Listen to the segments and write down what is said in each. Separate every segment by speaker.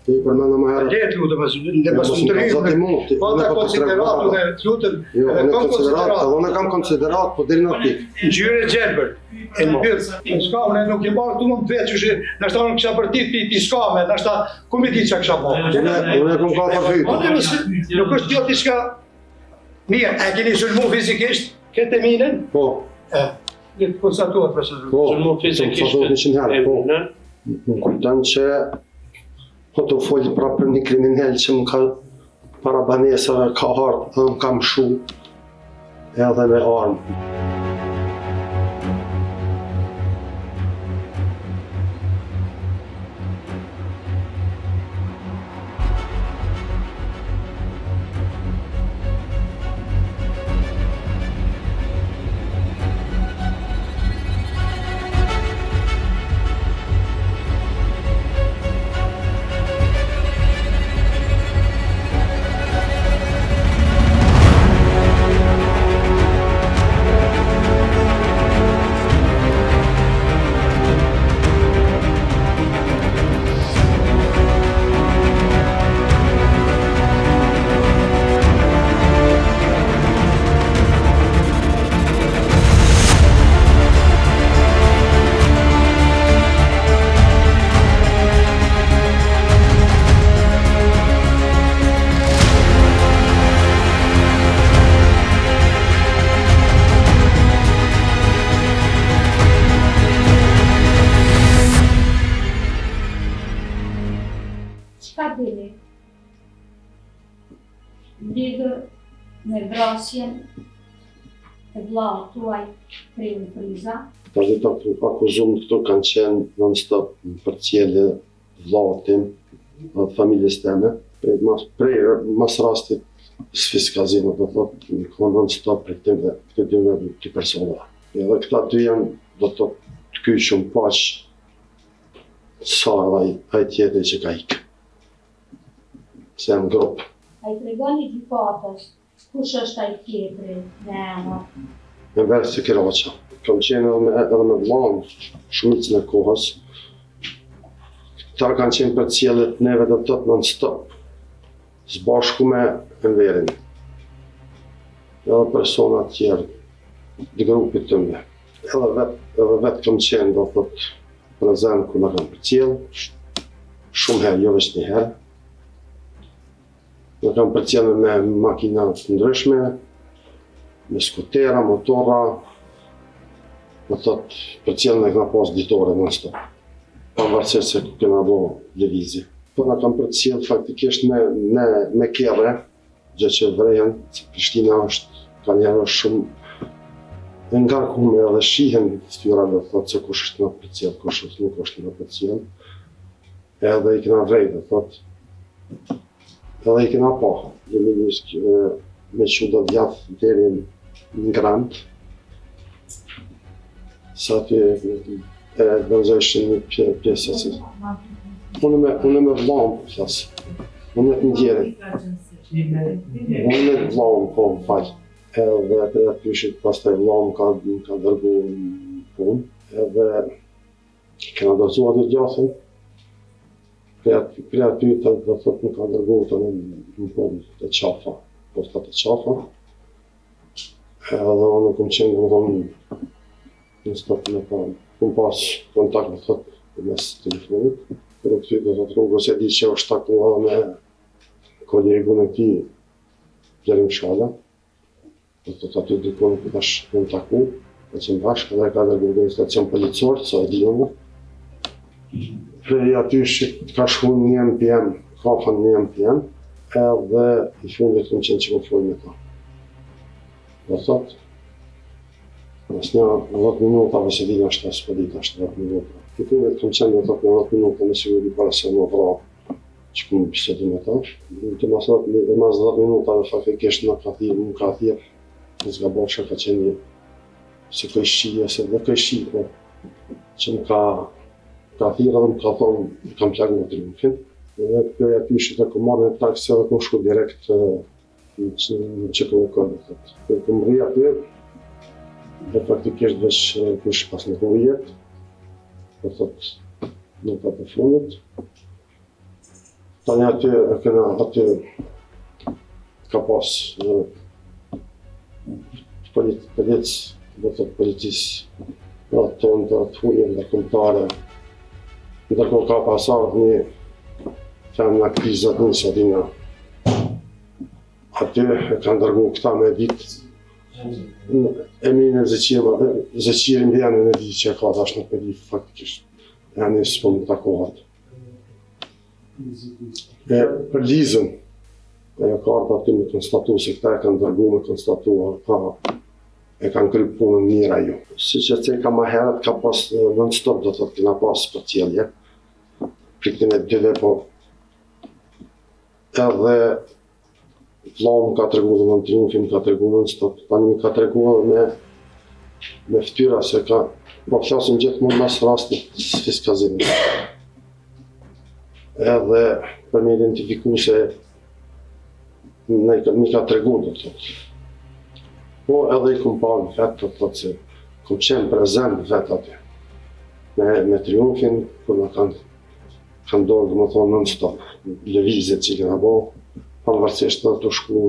Speaker 1: Ti përmenda më herët.
Speaker 2: Letë lutem, le pas të rrim. Po ta konsideratu dhe lutem.
Speaker 1: Unë kam konsiderat, po deri në pikë.
Speaker 2: Ngjyrë gjelbër. E mbyll. S'ka, unë nuk e marr këtu më vetë që na shta unë kisha bërtit ti s'ka me, na shta ku më di çka kisha bërë.
Speaker 1: Unë kam ka përfyt.
Speaker 2: Nuk është kjo diçka. Mirë, a keni sulmu fizikisht këtë minën?
Speaker 1: Po.
Speaker 2: Le të konstatuat profesor.
Speaker 3: Sulmu fizikisht.
Speaker 1: Po. Më kujton që po të folë prapë për një kriminal që më ka para banesave ka ardhë dhe më kam shu edhe me armë.
Speaker 4: Çka dini? Lidhur me vrasjen e vllau tuaj Premi Priza.
Speaker 1: Pashtë të akuzumë këto kanë qenë non-stop në përcjellje vllaut tim dhe familjes teme. Mas rastit sfiskazime, do thotë, në non-stop për këtë dy persona. Edhe këta dy janë, do të të kyqëm pash sa edhe ai tjetëri që ka ikë. Se janë grupë.
Speaker 4: A i tregoni gjykatës, kush është ai tjetëri me emër?
Speaker 1: Në verë të Kiraqa. Kam qenë edhe me vllaun shumicën e kohës. Këta kanë qenë për cilët neve do të thotë non-stop. Sbashku me Enverin. Edhe persona tjerë të grupit të me. Edhe vetë kam qenë, do të thotë, prezent ku në kam për cilë. Shumë herë, jo veç një herë. Në kam përcjellë me makina të ndryshme, me skutera, motora, më thotë përcjellë në këna pas ditore në stop. Pavarësisht se ku këna bo lëvizje. Po në kam përcjellë faktikisht me kere, gjë që vrejen, se Prishtina është, ka njerë shumë ngarkume edhe shihen fytyrave, thotë se kush është në përcjellë, kush nuk është në përcjellë. Edhe i këna vrej, thotë. Edhe i kena pa, jemi me që do djathë deri në Grant. Sa të e dërgjëshin një pjesë asë. Unë me vllaun për flasë. Unë e të ndjeri. Unë me vllaun, po më falë. Edhe për e pyshit pas të vllaun ka dërgu në punë. Edhe kena dërzuar të djathën. Për aty të thotë më ka dërgu të në punë të qafa, postat të qafa. Edhe unë kom qenë në thonë në stop në punë. Kom pas kontakt në thotë mes telefonit. Për të do të rrugës e di që është taku edhe me kolegun e ti, Gjerim Shkala. Do të aty dikon për tash në taku, e që në bashkë, edhe ka dërgu në stacion policor, sa e di unë. Prej aty ka shku një MPM, kafën një MPM, edhe i fundit këmë qenë që më folë me ta. Do thotë, mas një 10 minuta, vëse vina është asë për ditë, është 10 minuta. I fundit këmë qenë, do thotë, në 10 minuta, në siguri para se më vra që këmë bisedu me ta. Të mas 10 minuta, dhe faktikisht në ka thirë, në zga bërë ka qenë një, se këjshqie, se dhe këjshqie, po, që më ka thirë dhe më ka thonë, kam plakë në Triumfin. Dhe për e pyshit e ku marrë në taksi edhe ku shku direkt në që këmë kërë. Për këmë rri aty, dhe faktikisht veç pysh pas në hujet, dhe thotë në të fundit. Tani aty ka pas policisë tonë të thurje ndërkombëtare. Ndërkohë ka pasur një femna aktivizat një shatina. Aty e kanë dërgu këta me ditë. Emine Zeqirin Bjanin e di që e ka tash në pedi faktikisht. Janë së më takohat. Për Lizën, e karta aty me konstatu se këta e kanë dërgu me konstatuar, e kanë kryp punën mirë ajo. Si që ceka ma herët ka pas non-stop, do të thotë kena pas për cjelje. Priktin e dyve, po edhe vlau më ka tregu dhe në triumfi më ka tregu non-stop. Tani më ka tregu me ftyra se ka, po flasin gjithmonë mas rastit fiskazimit. Edhe për me identifiku se mi ka tregu, do të thotë. Po edhe i kom pa në vetë, do të thotë se kom qenë prezent vetë aty. Me triumfin, kur në kanë dorë, dhe më thonë non-stop, lëvizjet që i kena bo, pavarësisht të të shku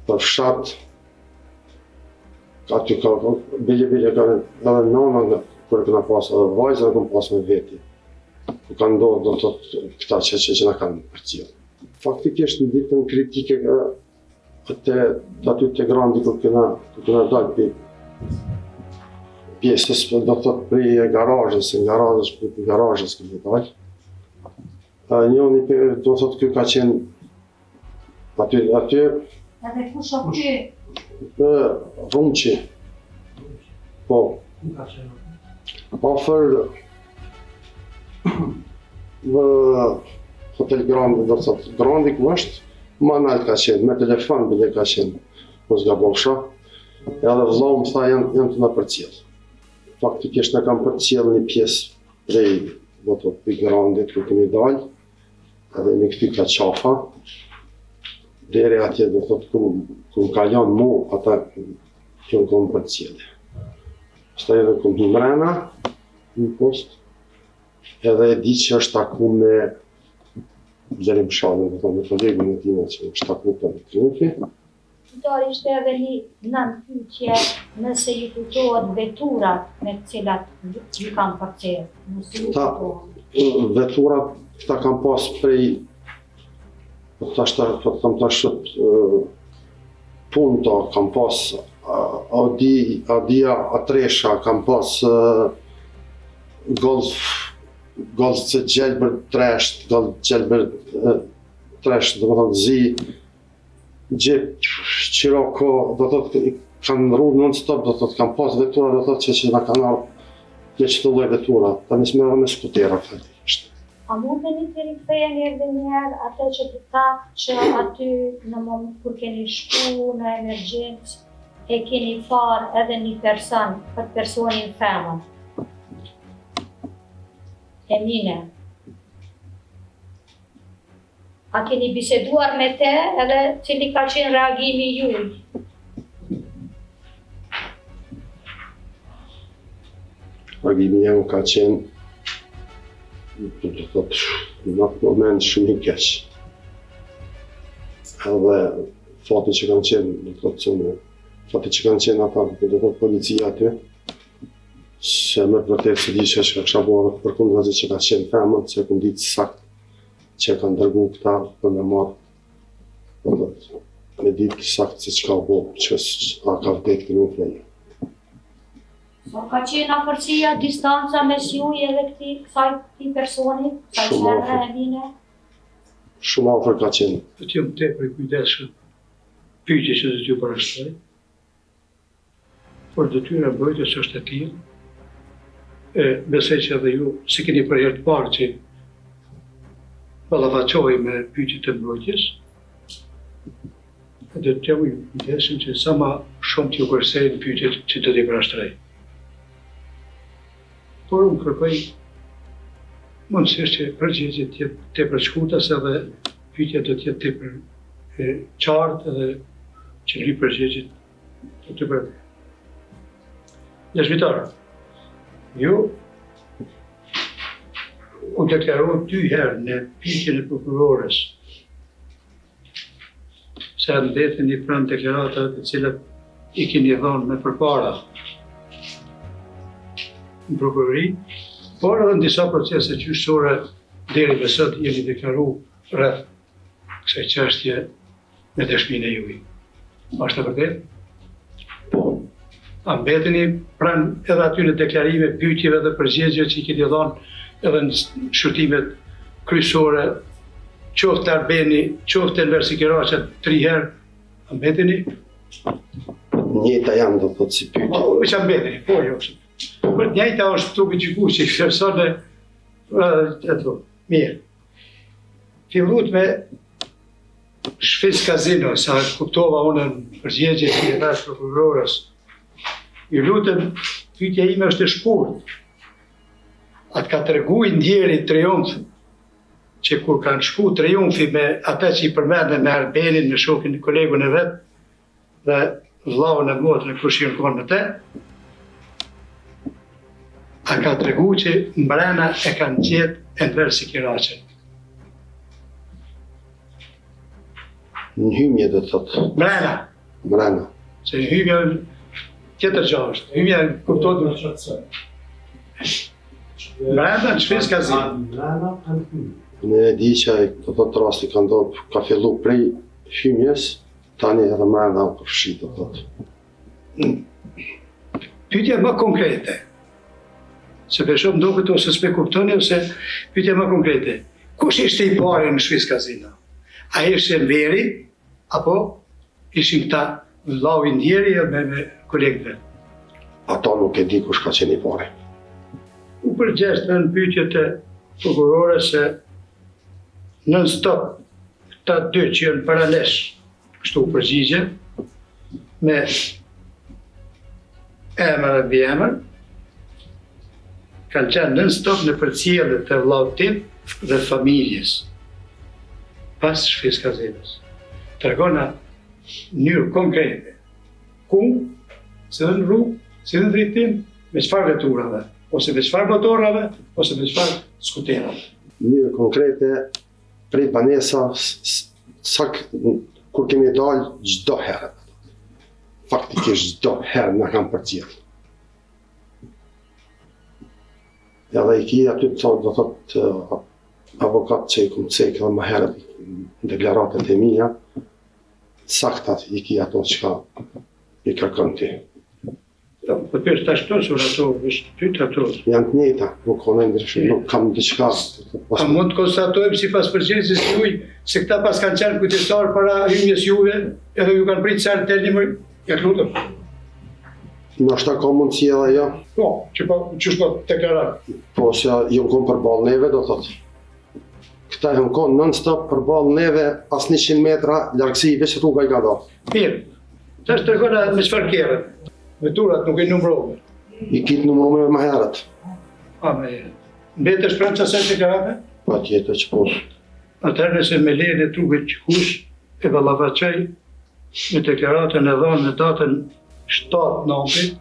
Speaker 1: për fshat, aty ka, bile ka edhe nona, kur e këna pas, edhe vajzën e kom pas me veti. Ku kanë dorë, do të thotë, këta që na kanë përcjellë. Faktikisht në ditën kritike aty të grandi kur këna dalë për pjesës, do të thotë prej garazhës, për garazhës këmë dalë. Njoni do të thotë kjo ka qenë aty.
Speaker 4: Edhe kush o ky?
Speaker 1: Runqi. Po. Ofër në Hotel Grandi, do të thotë Grandi ku është, ma nalt ka qenë, me telefon bile ka qenë, mos gabosha. Edhe vëllau më tha janë të na përcjell. Faktikisht në kam përcjell një pjesë prej, do të thotë Grandit ku kemi dalë, edhe me këty ka qafa. Deri atje, do të thotë, ku më kalon mu, ata kjo në kom përcjellë. Pastaj edhe kom një mrena, një post, edhe e di që është taku me Gjerim Shalin, do të thotë, me kolegën e tina që është taku për triumfi.
Speaker 4: Qytetari ishte edhe një nënpyetje nëse ju kujtohet veturat me të cilat ju kanë përcjellë. Nëse ju kujtohet.
Speaker 1: Veturat këta kam pas prej, kam tash Punto, kam pas Adia Atresha, kam pas Golf që gjelbër tresht, gjelbër tresht, do më thonë zi, Gjep, Qiroko, do të thotë, kanë rrudë non-stop, do të thotë, kam pas vetura, do të thotë që na kanë ardhur me qëtë lloj vetura, ta nismë me skutera, faktikisht.
Speaker 4: A mund të një të rikthejeni edhe njerë atë që të thatë që aty në moment kur keni shku në emergjencë e keni farë edhe një person, për personin femën? Emine. A keni biseduar me te edhe cili ka qenë reagimi juaj?
Speaker 1: Reagimi jam ka qenë, do të thotë, në atë moment shumë i keq. Edhe fati që kanë qenë, do të thotë, fati që kanë qenë ata, do të thotë policia aty, se me vërtet se di që kësha bua dhe përkundra zi që ka qenë femën, se këmë ditë sakt që kanë dërgu këta për me marë, me ditë sakt se që ka bua, që a ka vdek të nuk leje.
Speaker 4: Ka qenë afërsia, distanca mes juaj edhe këtij personi, kësaj herë e vine?
Speaker 1: Shumë afër ka qenë.
Speaker 2: Do t'jem tepër i kujdesshëm, pyetje që do t'ju parashtoj, por detyra e mbrojtjes është e tillë. Besoj që edhe ju, si keni për herë të parë që ballafaqohej me pyetjet e mbrojtjes, do t'jam i kujdesshëm që sa më shumë t'ju përsëri pyetjet që do t'i parashtroj. Por unë kërkoj mundësisht që përgjigjet të jetë tepër shkurta, se edhe pyetja do të jetë tepër qartë edhe që li përgjigjet do të bëhet. Jashvitar, ju u deklaru 2 herë në pyetjen e prokurores se mbeteni pranë deklaratave të cilat i keni dhënë më përpara në prokurori, por edhe në disa procese gjyqësore deri më sot jeni deklaru rreth kësaj çështje me dëshminë e juaj. Është e vërtetë?
Speaker 1: Po.
Speaker 2: A mbeteni pranë edhe aty në deklarime, pyetjeve dhe përgjigjeve që i keni dhënë edhe në shurtimet kryesore, qoftë Arbeni, qoftë Enver Sikiraqa 3 herë, a mbeteni?
Speaker 1: Njëta janë do të thotë si pyetje.
Speaker 2: Po, që mbeteni, po jo. Por njëjta është duke gjykuar që persone ato, mirë. Fillut me Shfis Kazino, sa kuptova unë në përgjigje që i thash prokurorës. Ju lutem, pyetja ime është e shkurt. Atë ka tregu i ndjeri triumf, që kur kanë shku triumfi me ata që i përmendën me Arbenin, me shokin, kolegun e vet, dhe vllaun e motrën kur shkon me te, a ka tregu që mbrana e kanë gjetë Enver Sikiraqen.
Speaker 1: Në hymje do të thotë. Mbrana.
Speaker 2: Se në hymja tjetër gjë është. Hymja kuptohet në çfarë. Mbrana në Shfis Kazino.
Speaker 1: Ne e di që do të thotë rasti ka ndodhur, ka fillu prej hymjes, tani edhe mbrana u përfshit do të thotë.
Speaker 2: Pyetja më konkrete. Se për shumë duket ose s'pe kuptoni ose pyetja më konkrete. Kush ishte i pari në Shfis Kazino? A ishte Enveri, apo ishin këta vllau i ndjeri me kolegëve?
Speaker 1: Ato nuk e di kush ka qenë i pari.
Speaker 2: U përgjeshtë në pyetjet e prokurores se non stop këta 2 që janë paralesh, kështu u përgjigje, me emër dhe biemër, kanë qenë non stop në përcjellje të vllaut tim dhe familjes pas Shfis Kazinos. Tregona në mënyrë konkrete. Ku, si dhe në rrugë, si dhe në drejtim, me çfarë veturave, ose me çfarë motorave, ose me çfarë skuterave.
Speaker 1: Në mënyrë konkrete, prej banesa, kur kemi dalë çdo herë. Faktikisht çdo herë na kanë përcjellë. Edhe i kia aty do thotë avokat që i kumë cekë dhe më herët në deklaratët e mija, saktat i kia ato që i kërkën ti.
Speaker 2: Po përsh të ashtosur ato, është pyet ato.
Speaker 1: Janë të njëjta, nuk konë ndryshim, nuk kam diçka.
Speaker 2: A mund të konstatojmë si pas përgjegjësisë juaj se këta pas kanë qenë kujtestar para hymjes juve, edhe ju kanë pritë çfarë terni ja lutem.
Speaker 1: Ndoshta ka mundësi edhe jo.
Speaker 2: Po, që shko deklarat.
Speaker 1: Po, se jëmë konë përballë neve, do thotë. Këta jëmë konë non-stop përballë neve, pas 100 metra, largësi, veç rruga i ka do.
Speaker 2: Mirë, të është tregona me çfarë kjerë. Veturat nuk i numërove.
Speaker 1: I kitë numërove më herët.
Speaker 2: A, me herët. Mbetesh pranë çasaj deklarate?
Speaker 1: Pa tjetër që po.
Speaker 2: Atëherë nëse me lejen e trupit që kush e ballafaqoj me deklaratën e dhënë në datën 7 nëntit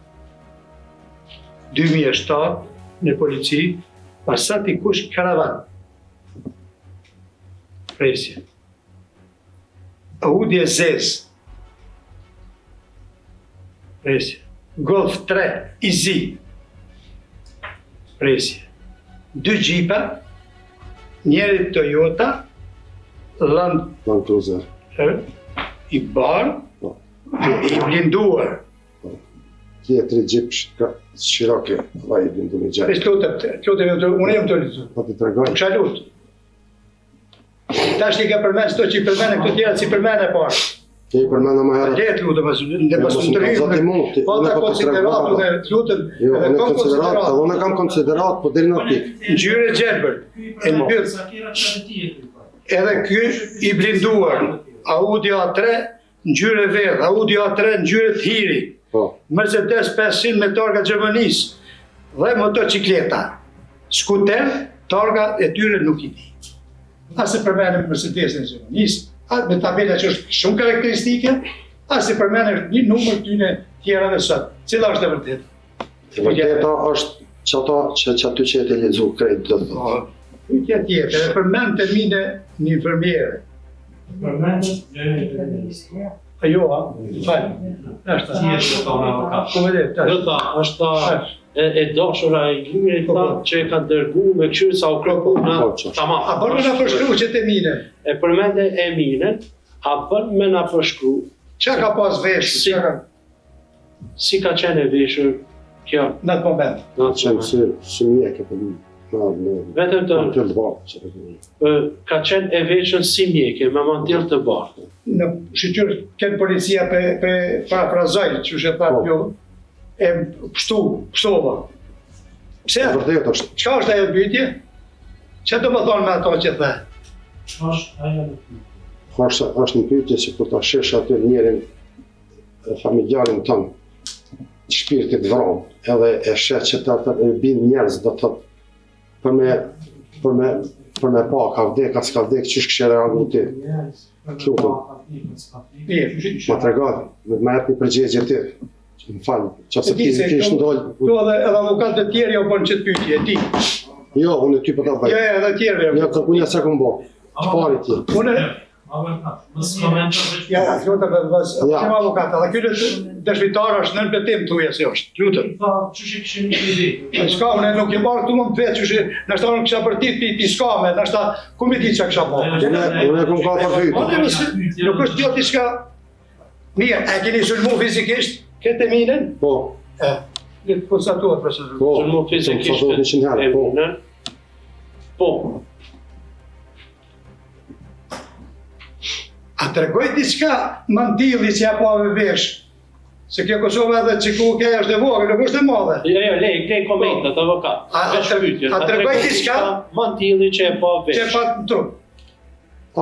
Speaker 2: 2007 në polici, pasat i kush karavan. Presje. Audi E6. Presje. Golf 3 Easy. Presje. 2 Jeepa, njëri Toyota, Land
Speaker 1: Cruiser.
Speaker 2: I barë, i blinduar.
Speaker 1: Tjetëri gjip Shirake, vaj i blindu një gjaj.
Speaker 2: Unë jem të lizu.
Speaker 1: Po të tregoj.
Speaker 2: Kësha lutë. Tash i ka përmenë së to që i përmene këto tjera që i përmene e parë.
Speaker 1: Ke i përmena më herët.
Speaker 2: Letë lutë, në pasë më të rrimë. Po ta konsideratu dhe lutëm.
Speaker 1: Jo, unë kam konsiderat, po deri në pikë.
Speaker 2: Ngjyrë Gjelbër. E në bërë. Edhe ky i blinduar. Audi A3, ngjyrë verdh. Audi A3, ngjyrë të hiri. Mercedes 500 me targa Gjermanisë. Dhe motocikleta. Skuter, targa e tyre nuk i di. Asë përmene Mercedes në Gjermanisë. Me tabela që është shumë karakteristike, asë përmene një numër tyne tjera dhe sëtë. Cila është e vërtetë?
Speaker 1: E vërteta është që ato që aty që e të lezu krejt dhe dhe.
Speaker 2: Pyetja tjetër, e përmend termine një infermiere. Ajo, fal. Ashta. Po vetë,
Speaker 3: Do tha, është e dashura e Ilirit tha që e ka dërguar me këshill sa u kreu puna. Tamam.
Speaker 2: A bën me na përshkruaj që termine?
Speaker 3: E përmende Eminen, a bën me na përshkruaj
Speaker 2: Çka ka pas vesh?
Speaker 3: si ka qenë e veshur kjo
Speaker 2: Në atë moment.
Speaker 3: në atë
Speaker 1: Qenë
Speaker 3: moment.
Speaker 1: si mjekë për një.
Speaker 3: Vetëm të
Speaker 1: Mantil të bardhë, që të një.
Speaker 3: ka qenë e veshur si mjeke me mantill të bardhë.
Speaker 2: Në shqyqyr këtë policia për parafrazoj, që shë tha jo, e pështova. Pse?
Speaker 1: Vërtet është.
Speaker 2: Qka është ajo pyetje? Që do më thonë me ato që the?
Speaker 1: Është një pyetje që kur ta shesh aty njerin familjarin tënë, shpirtit vronë, edhe e shet që të bin njerëz, do të thotë, për me pa, ka vdek, s'ka vdek, qysh kështë reagu ti. Ma të regat, me jetë një përgjegje ti. Më falë, që se ti kishë ndollë.
Speaker 2: Tu edhe avokatët e tjerë jo bënë që të pyetje, e ti.
Speaker 1: Jo, unë e ty për ta bëjë.
Speaker 2: Jo, edhe tjerë.
Speaker 1: Jo, kërkunja se këmë bo. Që pari ti.
Speaker 2: Unë, ja, lutem me vëz,
Speaker 1: Ja.
Speaker 2: kem avokat, edhe ky dëshmitar është nën betim thuja se është. Lutem. S'ka, unë nuk e marrë këtu më të vetë që nështë unë kisha për ti s'ka me, nështë ku mi di që kisha bërë.
Speaker 1: Unë e këmë ka për fytë.
Speaker 2: Nuk është kjo t'i s'ka... Mirë, e keni sulmu fizikisht këtë eminin?
Speaker 1: Po,
Speaker 2: Le të konstatuat për së
Speaker 1: po.
Speaker 3: Sulmu fizikisht
Speaker 1: Të 100 herë, po.
Speaker 3: Eminen. Po.
Speaker 2: A të regoj diçka mandili që ja pave vesh? Se kjo Kosova edhe që ku ke është e vogël, nuk është e madhe.
Speaker 3: Jo, lej komentat, avokat.
Speaker 2: A tregoj diçka?
Speaker 3: Mantilli që e pa
Speaker 2: Që
Speaker 3: vesh.
Speaker 2: pa në trup.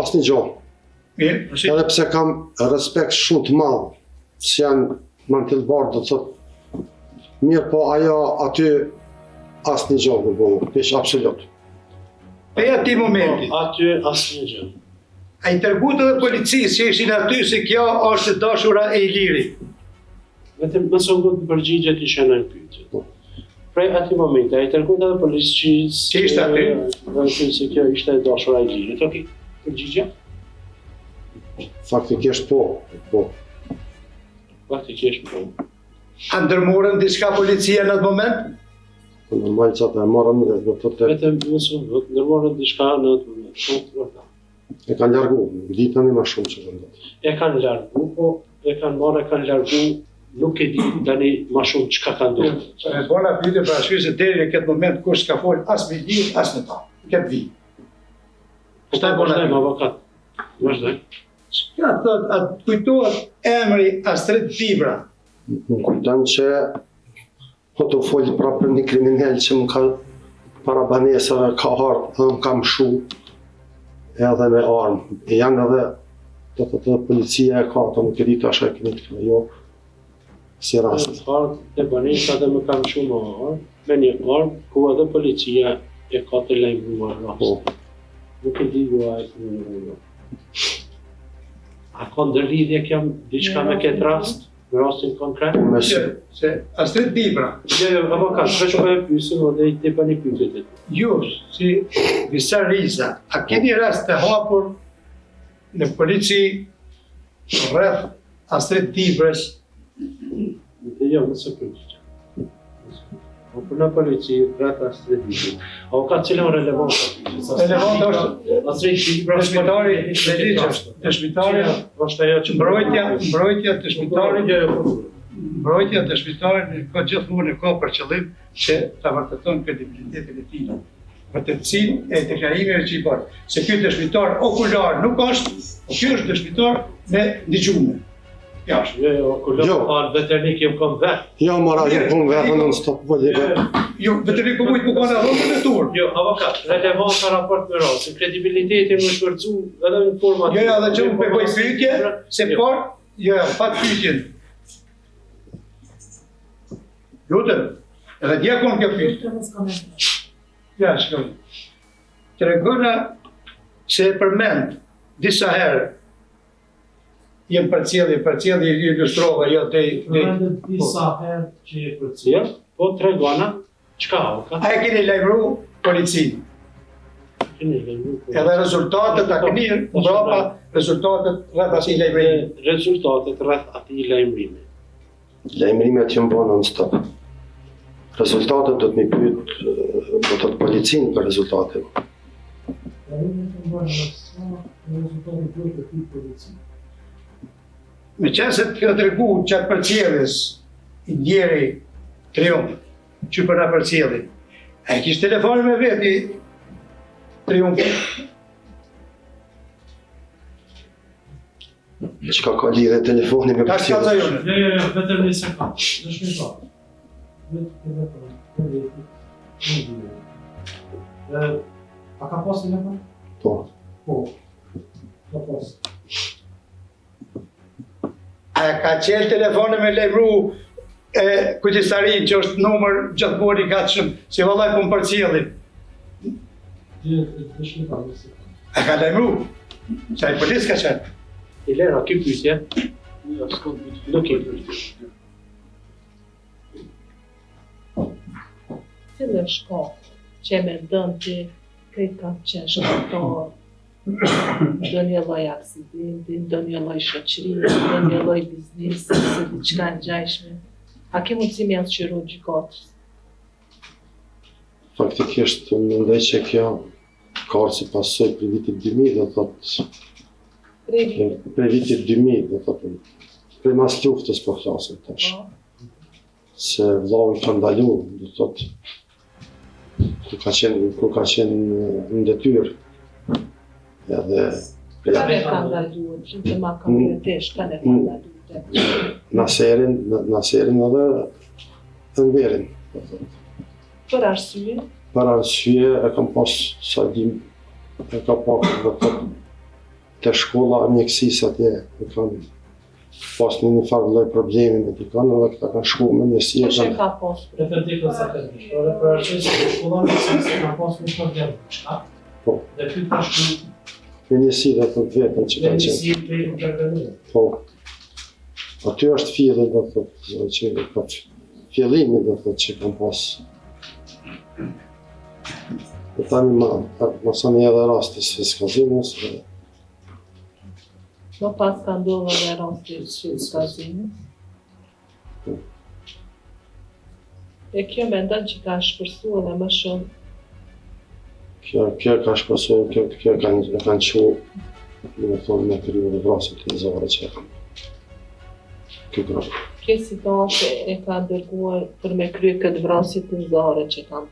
Speaker 1: Asë një gjohë.
Speaker 2: Mirë,
Speaker 1: Edhe pse kam respekt shumë të madh, që janë mantil bardë, do të thotë, mirë po ajo aty asë një gjohë në bëmë, pesh absolut.
Speaker 2: e ja ti momenti.
Speaker 3: Aty asnjë gjë.
Speaker 2: A i tërgut edhe policisë që ishin aty se kjo është dashura e Ilirit.
Speaker 3: Vetëm mësë ngut në përgjigjet ishe në pyetje. Prej ati momenti, a i tërgut edhe policisë...
Speaker 2: Që ishte aty?
Speaker 3: Dhe në se kjo ishte e dashura e Ilirit. Ok, përgjigje?
Speaker 1: Faktikisht po.
Speaker 3: Faktikisht po.
Speaker 2: A ndërmorën diçka policia në atë moment?
Speaker 1: Normal që ata e marrën dhe do të thotë
Speaker 3: Vetëm mësë ngut, ndërmorën diçka në atë moment. Shumë të vërtetë.
Speaker 1: e kanë largu, ditën e ma shumë që vendet.
Speaker 3: E kanë largu, po e kanë marrë, e kanë largu, nuk e di tani ma shumë çka ka ndodhur.
Speaker 2: E bona pyetje për arsye se deri në këtë moment kush s'ka fol as me Ilir, as me ta. Këtë vi.
Speaker 3: Shtaj vazhdojmë avokat. Vazhdoj.
Speaker 2: Çka thot, atë kujtohet emri Astrid Fibra.
Speaker 1: Më kujton që po të folë pra për një kriminal që më ka para banesave ka ardhur dhe më ka mshu edhe me armë. E janë edhe të policia e ka, të nuk e di tash e keni të jo si rast.
Speaker 3: Ardhë të banesa dhe më kam shumë armë, me një armë ku edhe policia e ka të lajmëruar rast. Nuk e di juaj në një. A ka ndërlidhje kjo diçka me këtë rast? Në rastin konkret?
Speaker 2: Se Astrid Fibra,
Speaker 3: Jo, avokat, veç po e pyesim dhe i të bëni pyetjet e tij.
Speaker 2: ju si Visar Riza, a keni rast të hapur në polici rreth Astrid Fibrës?
Speaker 3: Jo, nëse përgjigje. Po për në polici, rreth Astrid Fibra. O ka cilën relevant?
Speaker 2: Relevant është
Speaker 3: Astrid Fibra,
Speaker 2: dëshmitari i ligjit, dëshmitari,
Speaker 3: është ajo që
Speaker 2: mbrojtja të dëshmitarit,
Speaker 3: Jo,
Speaker 2: mbrojtja të dëshmitarit ka gjithmonë ka për qëllim që ta vërteton kredibilitetin e tij. Vërtetësinë e deklarimeve që i bën. Se ky dëshmitar okular nuk është, po ky është dëshmitar me dëgjume. Jashtë.
Speaker 3: Jo, kulon fal veterinik jam kom vet.
Speaker 1: Jo, mora, jo punë vetën në stop vëllëve.
Speaker 2: Jo, vetë ku mujt punon edhe në tur.
Speaker 3: Jo, avokat, relevant ka raport me rastin, kredibilitetin më shpërcu edhe në forma.
Speaker 2: Jo, edhe që unë bëj pyetje, se por, jo, pa pyetjen. Lutem, edhe dje kon kjo pyetje. Ja, shkoj. Tregona se e përmend disa herë jem përcjellje i ilustrova, jo
Speaker 3: Disa herë që e përcjell, po tregona çka avokat?
Speaker 2: A e keni lajmëru policinë?
Speaker 3: Keni lajmëruar.
Speaker 2: Edhe rezultatet a keni mbrapa rezultatet rreth asaj lajmërimi.
Speaker 3: Rezultatet rreth atij lajmërimi.
Speaker 1: Lajmërimet që më bënë non stop. Rezultatet do të mi pyet do të policinë për rezultatet.
Speaker 2: Me qenë se të tregu qatë përcjelljes i ndjeri Triumf, që për na përcjelli. A e kishte telefonin me veti Triumf?
Speaker 1: Çka ka lidhje telefoni me
Speaker 2: Ka shkallza
Speaker 1: përcjelljen?
Speaker 2: jone.
Speaker 5: Jo, vetëm një sekond. Dëshmitar. A ka pas telefon?
Speaker 1: Po.
Speaker 5: Po. Ka pas.
Speaker 2: A ka qenë telefonin me lajmëru kujtisarin që është numër gjithmonë i gatshëm, si vallaj po më përcjelli.
Speaker 5: Dëshmitar, një sekond.
Speaker 2: A ka lajmëru? Sa i polis ka qenë?
Speaker 3: I lera, ki pyetje? Nuk i pyetje.
Speaker 6: Cile shko që me dënë që këtë ka qenë shkator, do një lloj aksidenti, do një lloj shoqëri, do një lloj biznesi, se diçka ngjashme. A ke mundësi me asqyru gjykatës?
Speaker 1: Faktikisht mendoj që kjo ka ardhur si pasojë për vitin 2000, do thotë për vitin 2000, do thotë. Për mas luftës po flasim tash. Se vllau i ka ndalu, do thotë kur ka qenë në detyrë. Edhe
Speaker 6: Ka ne ka ndaluar, që të ma ka vërtesh, ka ne ka ndaluar.
Speaker 1: Naserin edhe Enverin, do thotë.
Speaker 6: Për arsye,
Speaker 1: Për arsye e kam pas sa dim, e ka pak do thotë te shkolla e mjekësisë atje, e kanë pas një farë lloj problemi me t'i kanë edhe këta kanë shku me njësi e
Speaker 6: që
Speaker 1: kanë
Speaker 6: ka pas
Speaker 5: Vetëm ti ka sa të dish. Edhe për arsye se shkolla nuk se ka pas një problem. Çka?
Speaker 1: Po.
Speaker 5: Dhe ky ka shku
Speaker 1: me njësi dhe të vetën që kanë qenë.
Speaker 5: si të intervenir.
Speaker 1: Po. Aty është filli do thotë që ka fillimi do thotë që kanë pas. E tani ma sa një edhe rastis fiskazimës,
Speaker 6: më pas ka ndodhur dhe rasti i shkazimit. E kjo mendon që ka shpërsu edhe më shumë.
Speaker 1: kjo ka shpasu, kjo e kanë qu, me thonë me kryu dhe vrasit të nizore që e kanë. Kjo grupë.
Speaker 6: Kjo situatë e ka dërguar për me krye këtë vrasje të nxare që kanë.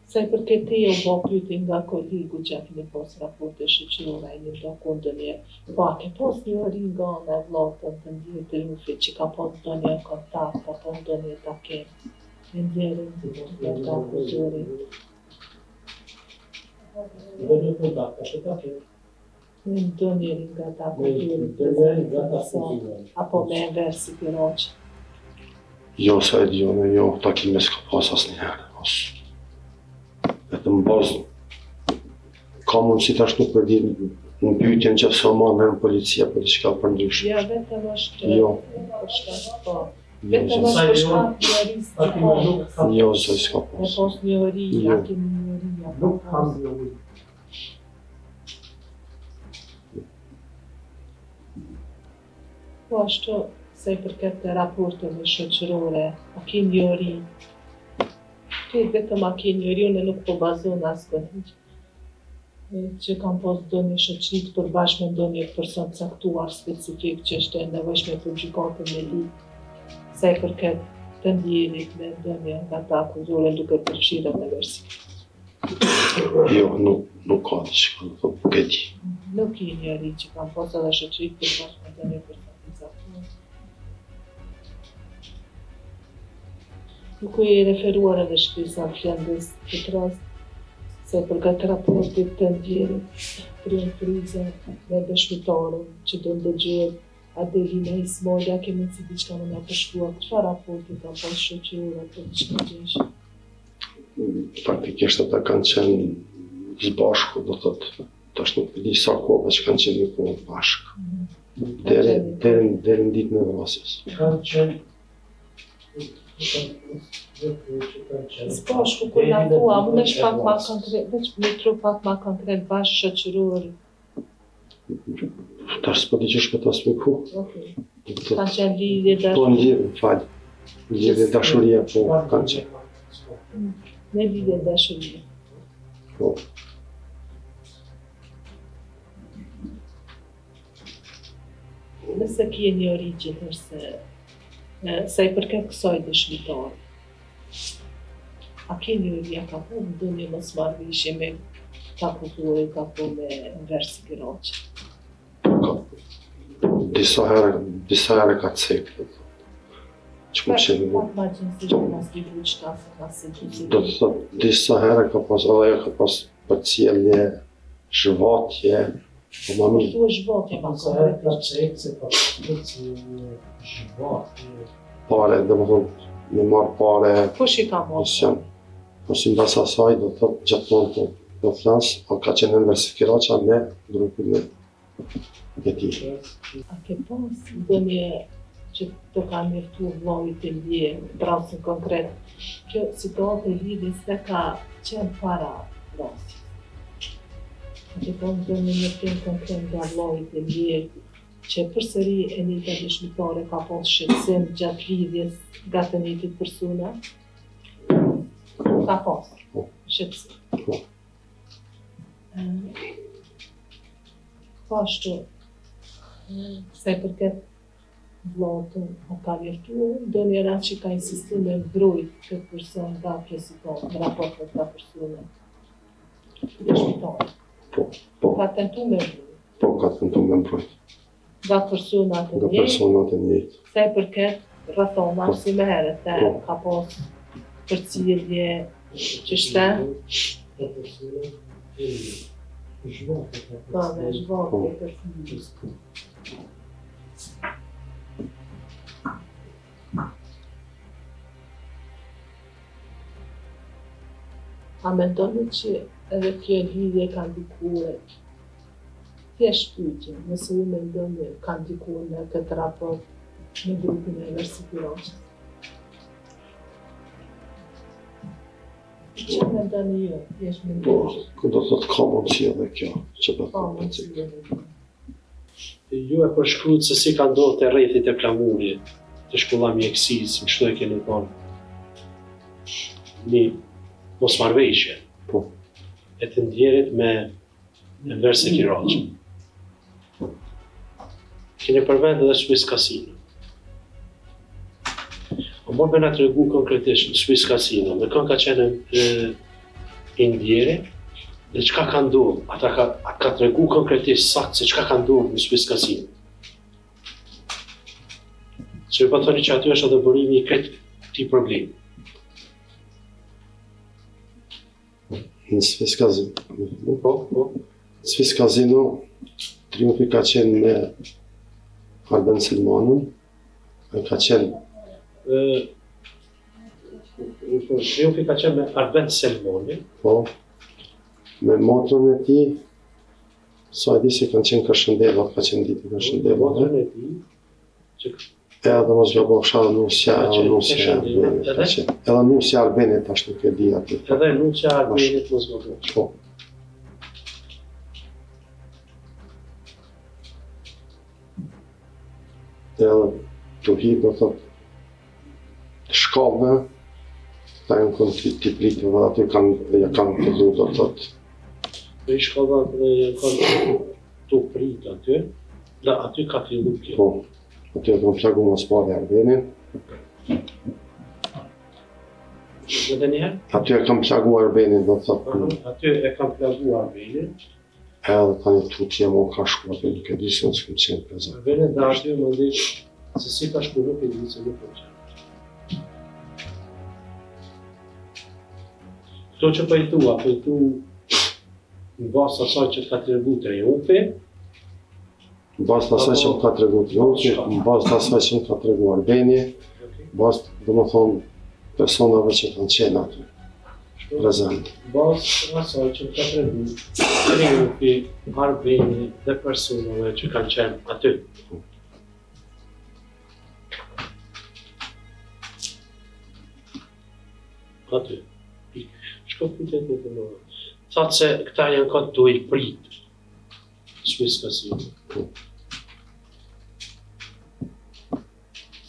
Speaker 6: Sa i përket te u bë pyetje nga kolegu që a keni pas raporte shoqërore ai një dokument ndonjë. Po a ke pas një ori nga ana e vllahut të ndjerë të Triumfit që ka pas ndonjë kontakt apo ndonjë takim? Në ndjerën të akuzuarit.
Speaker 5: Dhe një kontakt, a që ka ke?
Speaker 6: Në ndonjë nga ta akuzuarit. Apo me Enver Sipiroq.
Speaker 1: Jo, sa e dione, jo, takime s'ka pas asnjëherë. Vetëm bazë, ka mundësi tash nuk për di në pyetjen që sa marrë në policia për diçka për ndryshme.
Speaker 6: Ja, vetëm është
Speaker 1: Jo.
Speaker 6: për shkak po.
Speaker 1: Jo,
Speaker 6: Vetëm
Speaker 1: zë-
Speaker 6: është për shkak të njohurisë
Speaker 5: A ti më nuk ka
Speaker 1: jo, zë s'ka
Speaker 6: Me
Speaker 1: pas.
Speaker 6: pos njohuri,
Speaker 1: Jo.
Speaker 6: a kemi njohuri, a
Speaker 5: nuk
Speaker 6: po
Speaker 5: kam
Speaker 6: pos.
Speaker 5: njohuri.
Speaker 6: Po ashtu, se i përket të raporteve shoqërore, a ke njohuri? Ti vetëm a ke njohuri, unë nuk po bazon askund. Që kam pas ndonjë shoqëri të përbashkë me ndonjë person caktuar specifik që është e nevojshme për gjykatën me lidh. Sa i përket të ndjerit me ndonjë nga ta akuzuar duke përfshirë në versi.
Speaker 1: Jo, nuk ka diçka, nuk e di.
Speaker 6: Nuk i njëri që kam pas edhe shoqëri të përbashkë me ndonjë person të caktuar. Nuk u i referuar edhe shkrisa fjendës këtë rast, se përgat raportit të ndjerit për friza me dëshmitarën që do ndëgjohet Adelina Ismaila, ke mundësi diçka më nga përshkrua, çfarë raporti ka pas shoqërore për diçka gjeshë?
Speaker 1: Faktikisht ata kanë qenë zbashku, do thotë, tash nuk e di sa kohë që kanë qenë një kohë bashkë. Deri në ditën e vrasjes.
Speaker 5: Kanë qenë
Speaker 6: S'ka shku kur na thua, unë është pak ma konkret, veç me tru pak ma konkret bashkë shoqëror.
Speaker 1: Tash s'po di që shpëtas me ku.
Speaker 6: Okej. Kanë qenë lidhje
Speaker 1: Po
Speaker 6: dashur.
Speaker 1: lidhje, fal. Lidhje dashuria, po kanë qenë.
Speaker 6: Me lidhje dashurie.
Speaker 1: Po.
Speaker 6: Nëse kje një origin është sa i përket kësaj dëshmitare, a ke një origin ka po në do një mosmarrëveshje me takullore, ka po me versi Giraçi?
Speaker 1: Disa herë ka cekë. Që më qenë mu.
Speaker 6: Pak ma gjënësisht në mas ligu qëta se ka se
Speaker 1: Do të thotë, disa herë ka pas, edhe ajo ka pas përcjellje, zhvatje, po ma mirë.
Speaker 6: Tu është zhvatje ma
Speaker 5: Sa herë ka
Speaker 6: konkretisht.
Speaker 5: qejtë se ka përshkët si zhvat.
Speaker 1: Pare, dhe më thonë, me marë pare,
Speaker 6: Kush i ka
Speaker 1: mos
Speaker 6: marrë?
Speaker 1: janë. Po si mbas asaj, do të thotë, gjithmonë po do flasë, po ka qenë në Versi Kiraqa me grupin e tij.
Speaker 6: A ke pas ndonjë që të ka mjeftu vllajit e lje, rastin konkret? Kjo situatë e lidhjes se ka qenë para rastit. A ke pas ndonjë njoftim konkret nga vllajit e lje që përsëri Enita dëshmitare ka pas shqetësim gjatë lidhjes nga të njëjtit persona? Ka pas shqetësim.
Speaker 1: Po.
Speaker 6: Po ashtu, sa i përket vllotën, a ka vjertu, do njëra që ka insistu me mbrojt këtë person nga preziton, në raport me këta persone. Dëshmitare.
Speaker 1: Po,
Speaker 6: Ka tentu me mbrojt
Speaker 1: po ka tentu me mbrojt
Speaker 6: nga personat e
Speaker 1: nga
Speaker 6: njëjtë,
Speaker 1: personat e njëjtë.
Speaker 6: sa i përket rrethona si më herët, se
Speaker 1: Po.
Speaker 6: ka pas përcjellje që shte,
Speaker 5: Zhvat.
Speaker 6: ka me zhvatje
Speaker 1: Po.
Speaker 6: për fëmijës. A mendoni që edhe kjo lidhje ka ndikuar, thjesht pyetje, nëse ju mendoni ka ndikuar në këtë raport në grupin e Versi Kiraçës? Që mendoni ju, thjesht
Speaker 1: Po,
Speaker 6: mendoni?
Speaker 1: ku do thotë ka mundësi edhe kjo, që do
Speaker 6: Pa
Speaker 1: thotë
Speaker 6: mundësi
Speaker 1: cekë.
Speaker 6: dhe mendoni.
Speaker 3: Ju e përshkruat se si ka ndodhur te rrethit e flamurit të shkolla mjekësisë, kështu e keni thonë. Një mosmarrëveshje
Speaker 1: Po,
Speaker 3: e të ndjerit me Versi Kiraçën. Keni përmend edhe Swiss Casino. A mund me na tregu konkretisht në Swiss Casino, me kënë ka qenë i ndjeri, dhe çka ka ndodhur? A ka tregu konkretisht sakt se çka ka ndodhur në Swiss Casino? Që po thoni që aty është edhe burimi i këtij problemi.
Speaker 1: në Swiss Casino.
Speaker 3: Po.
Speaker 1: Swiss Casino, triumfi ka qenë me Arben Selmanun, ka qenë,
Speaker 3: Triumfi ka qenë me Arben Selmani,
Speaker 1: po, me motrën e tij, sa e di se kanë qenë Kërshëndella, ka qenë ditë Kërshëndella,
Speaker 3: motrën e tij, që
Speaker 1: edhe mos gabofsha nusja
Speaker 3: Ka qenë
Speaker 1: Arbenit,
Speaker 3: Kërshëndella,
Speaker 1: ka qenë. Edhe nusja Arbenit tash nuk e di aty.
Speaker 3: edhe nuqja Arbenit mos më do.
Speaker 1: Po. Edhe të hi do thotë shkallëve, ta janë kënë t'i pritë dhe aty ja kanë fillu do thotë.
Speaker 3: Për i shkollat dhe kanë tu prit aty, dhe aty ka fillu kjo.
Speaker 1: Po, aty e kanë plagu mos pari Arbenin,
Speaker 3: Edhe njëherë,
Speaker 1: aty e kanë plagu Arbenin do thotë,
Speaker 3: aty e kam plagu Arbenit,
Speaker 1: edhe tani tutje mo ka shku aty, nuk e di se nësë këmë qenë prezent.
Speaker 3: Arbenit dhe aty më ndi se si ka shku nuk e di se nuk e qenë. Këto që po i thua në basë asaj që të ka tregu triumfi,
Speaker 1: Në bazë të asaj që më ka tregu triumfi, në bazë të asaj që më ka tregu Arbeni, në bazë dhe më thonë personave që kanë qenë aty, prezent.
Speaker 3: basë asaj që të ka tregu triumfi, Arbeni dhe personave që kanë qenë aty. aty. Shko pyetja tjetër më. Thatë se këta janë kanë do i prit. Swiss Casino.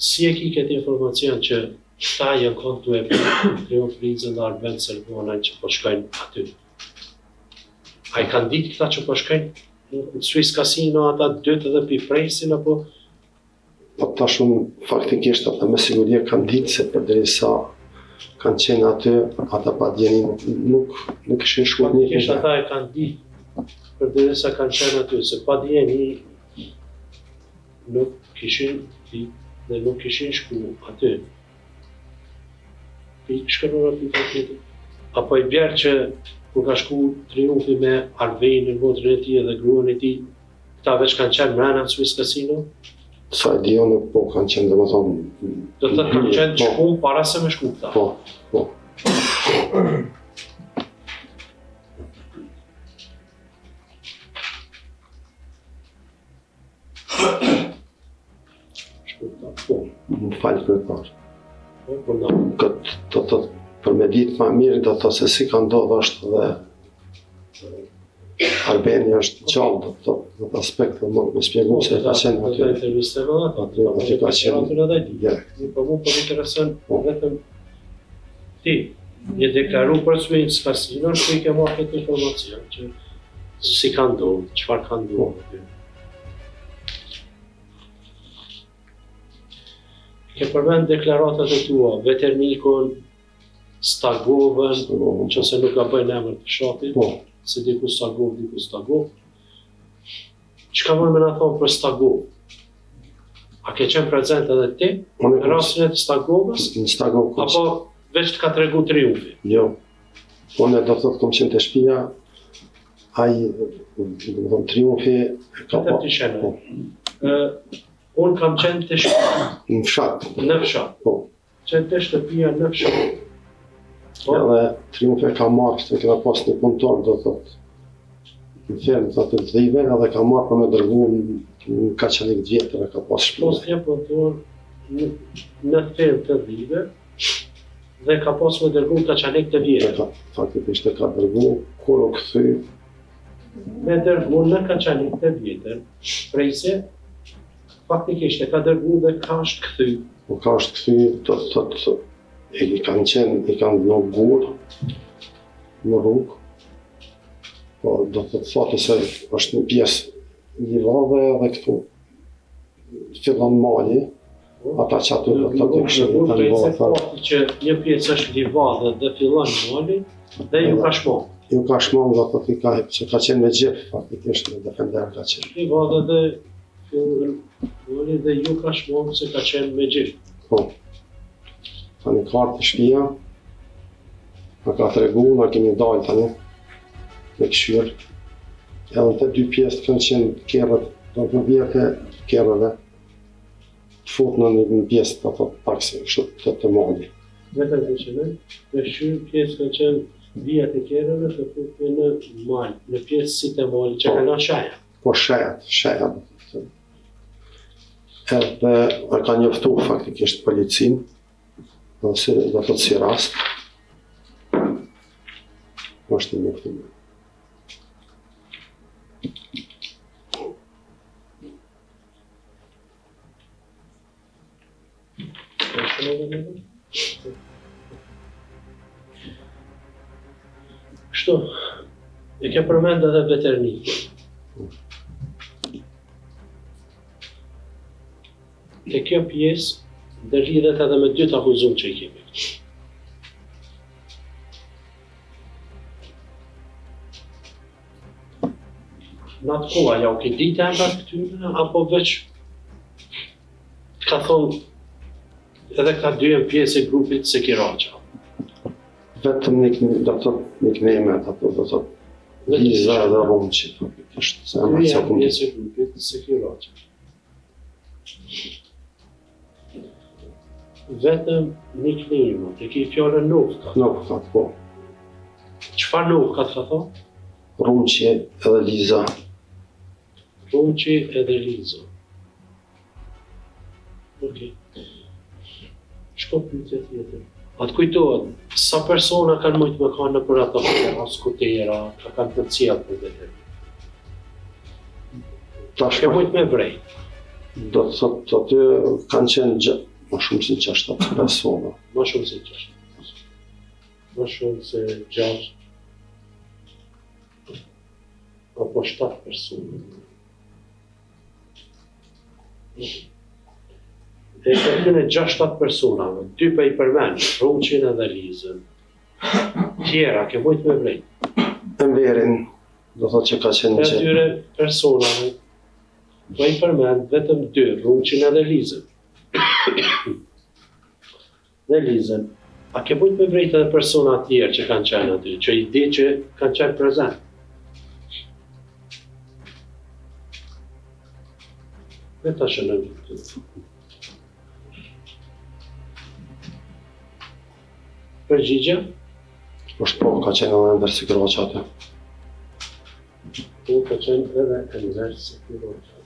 Speaker 3: Si e ki këtë informacion që këta janë kanë do e prit, Triumf Prizën dhe Arben Selmonaj që po shkojnë aty? A i kanë ditë këta që po shkojnë në Swiss Casino, ata dytë edhe pi presin, apo?
Speaker 1: Po tash unë faktikisht ata me siguri kanë ditë se përderisa kanë qenë aty, ata pa djeni nuk ishin shkuar një
Speaker 3: Faktikisht ata e kanë ditë, përderisa kanë qenë aty, se pa djeni nuk kishin ditë dhe nuk kishin shku aty. Shkënora pika tjetër. Apo i bjerë që kur ka shku Triumfi me Arvenin, motrën e tij dhe gruan e tij, këta veç kanë qenë mrena në Swiss Casino?
Speaker 1: Sa e di unë, po kanë qenë domethënë.
Speaker 3: Do të thotë kanë qenë të shkuar para se me shku këta.
Speaker 1: Po.
Speaker 3: Shku këta, po.
Speaker 1: Më falë kryetar.
Speaker 3: Po na.
Speaker 1: Këtë do të thotë për me ditë më mirë do të thotë se si ka ndodhur është dhe Albania është gjallë, do të thotë në aspekt më me shpjegu se ka qenë
Speaker 3: aty.
Speaker 1: aty.
Speaker 3: Intervisteve ata,
Speaker 1: Aty ka qenë
Speaker 3: edhe di.
Speaker 1: direkt.
Speaker 3: Po më po intereson vetëm ti. Je deklaru për Swiss Casino, shku i ke marrë këtë informacion që si ka ndodhur, çfarë ka ndodhur aty. Ke përmend deklaratat e tua, Veternikun, Stagovën, që se nuk ka bëjnë emër të fshatit,
Speaker 1: Po.
Speaker 3: se diku Stagov. Çka më na thonë për Stagov? A ke qenë prezent edhe ti
Speaker 1: Unë
Speaker 3: në rastin e Stagovës?
Speaker 1: në Stagov kus.
Speaker 3: Apo veç të ka tregu Triumfi?
Speaker 1: Jo. Unë do të thotë kom qenë të shtëpia, ai do të thonë Triumfi ka
Speaker 3: Këtë të shenë. Unë kam qenë të shtëpia,
Speaker 1: në fshat.
Speaker 3: në fshat.
Speaker 1: Po.
Speaker 3: Qenë të shtëpia në fshat. Po,
Speaker 1: Edhe Triumfi ka marrë, kështu kena pas një punëtor do të thotë në fermë të aty të dhive, edhe ka marrë për me dërgu në Kaçanik vjetër, e ka pas
Speaker 3: mos
Speaker 1: shpune.
Speaker 3: një punëtor në fermë të dhive dhe ka pas me dërgu Kaçanik të vjetër.
Speaker 1: Faktikisht e ka dërgu, kur u kthy,
Speaker 3: Me dërgu në Kaçanik të vjetër, prej se faktikisht e ka dërgu dhe ka është kthy.
Speaker 1: u ka është kthy, do të thotë i kanë në gurë, në rrugë, po do të thotë se është një pjesë livade edhe këtu fillon mali, ata që aty do të thotë kështu
Speaker 3: Në
Speaker 1: kanë
Speaker 3: prej se
Speaker 1: bërë.
Speaker 3: fakti që një pjesë është livade dhe fillon mali dhe ju ka shmon.
Speaker 1: Ju ka shmon do të thotë që ka qenë me gjep, faktikisht në defender ka qenë.
Speaker 3: Livade dhe fillon mali dhe ju ka shmon se ka qenë me gjithë.
Speaker 1: Po. Tani kartë të shtëpia, na ka tregu, na kemi dalë tani me këshirë. Edhe të dy pjesë kanë qenë kerrët, do të vjetë kerrëve, të futë në një pjesë të thotë pak se kështu të mali.
Speaker 3: Vetëm të qenë, me shyrë pjesë ka qenë vijat e kereve të futë në mal, në pjesë si të mali që ka nga shaja.
Speaker 1: Po shajat do të thotë. Edhe e ka njoftu faktikisht policinë, do të thotë si rast. Është një njoftim.
Speaker 3: Kështu, e ke përmend edhe Veternikun. Te kjo pjesë dhe lidhet edhe me dy të akuzum që i kemi këtu. Në atë koha, ja u ke ditë emrat këtyre, apo veç ka thonë edhe këta dy janë pjesë e grupit Sekiraqa.
Speaker 1: Vetëm do të thotë nickname-et ato do të thotë Liza dhe Rumçi, faktikisht. Se
Speaker 3: Dy
Speaker 1: emrat që
Speaker 3: janë
Speaker 1: kom
Speaker 3: pjesë e grupit Sekiraqa. Vetëm nickname-et, e ki fjallën Novka.
Speaker 1: nuk ka po.
Speaker 3: Çfarë Novka të ka thonë?
Speaker 1: Rumçi edhe Liza.
Speaker 3: Rumçi edhe Liza. Okej. Shko pyetja tjetër. Atë kujtohet, sa persona kanë mujtë me kanë në për ato skutera, ka kanë të cilë për dhe.
Speaker 1: Tash
Speaker 3: Ke mujtë me vrej.
Speaker 1: do të thotë aty kanë qenë më shumë se 6 persona.
Speaker 3: Më shumë se 6. Më shumë se 6. Apo 7 persona. E këtyne 6-7 personave, 2 për i përmen, Ruqin edhe Lizën. Tjera, ke mujtë me vrej.
Speaker 1: Enverin, do thotë që ka qenë
Speaker 3: E atyre personave, për i përmen vetëm 2, Ruqin edhe Lizën. Dhe Lizën, a ke mujtë me vrejt edhe persona tjerë që kanë qenë aty, që i di që kanë qenë prezent. Me ta shënëm të. Përgjigje?
Speaker 1: është po, ka qenë edhe Enver Sigroqa aty.
Speaker 3: Po ka qenë edhe Enver Sigroqa.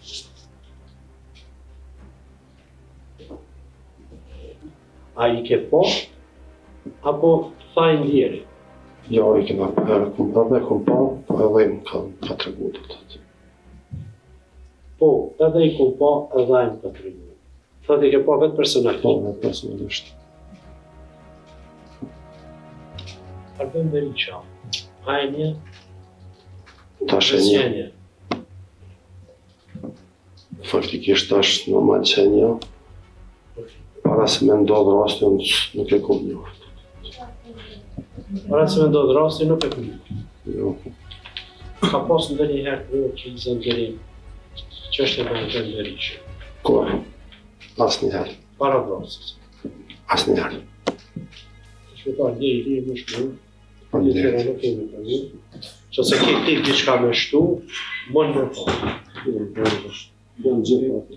Speaker 3: A i ke po? Apo tha i ndjeri?
Speaker 1: Jo, i kena edhe kum pa, po edhe im ka tregu të thotë.
Speaker 3: Po, edhe i kum po, edhe i më ka tregu. Thot i ke po vetë personalisht.
Speaker 1: Po, edhe personalisht.
Speaker 3: Arbën Berisha, hajnje,
Speaker 1: Tash e një,
Speaker 3: Besjenje.
Speaker 1: faktikisht tash normal që e një, para se me ndodhë rasti, unë nuk e kom njoft.
Speaker 3: Para se me ndodhë rasti, nuk e këmë.
Speaker 1: Jo,
Speaker 3: Ka pas në një herë të që i zëndërim, që është e Arbën Berisha,
Speaker 1: kur, asnjëherë,
Speaker 3: para vrasës.
Speaker 1: asnjëherë.
Speaker 3: Shqiptar dhe i ri më shkru,
Speaker 1: Po
Speaker 3: një
Speaker 1: ndjerë.
Speaker 3: tjera nuk kemi për një, që se ke ti diçka me shtu, mën me po.
Speaker 1: Janë gjithë aty.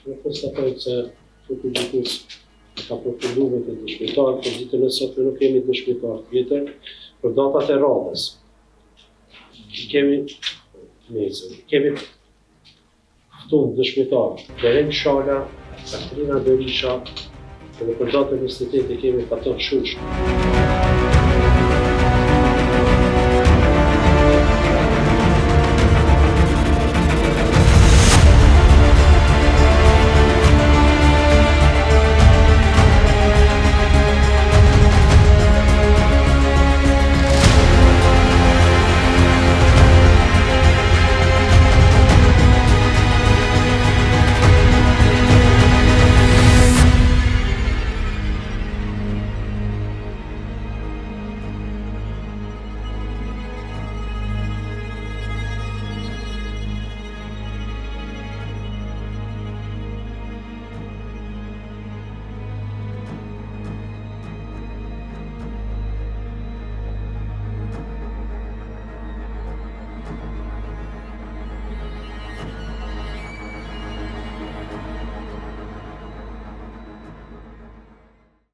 Speaker 3: Në fës të thojtë se të gjithës ka përfundu vetë dëshmitar, për ditën e sotme nuk kemi dëshmitar tjetër, për datat e radhës. Kemi ftun dëshmitar, Beren Shala, Katrina Berisha, edhe për datën 28 kemi Faton Shush.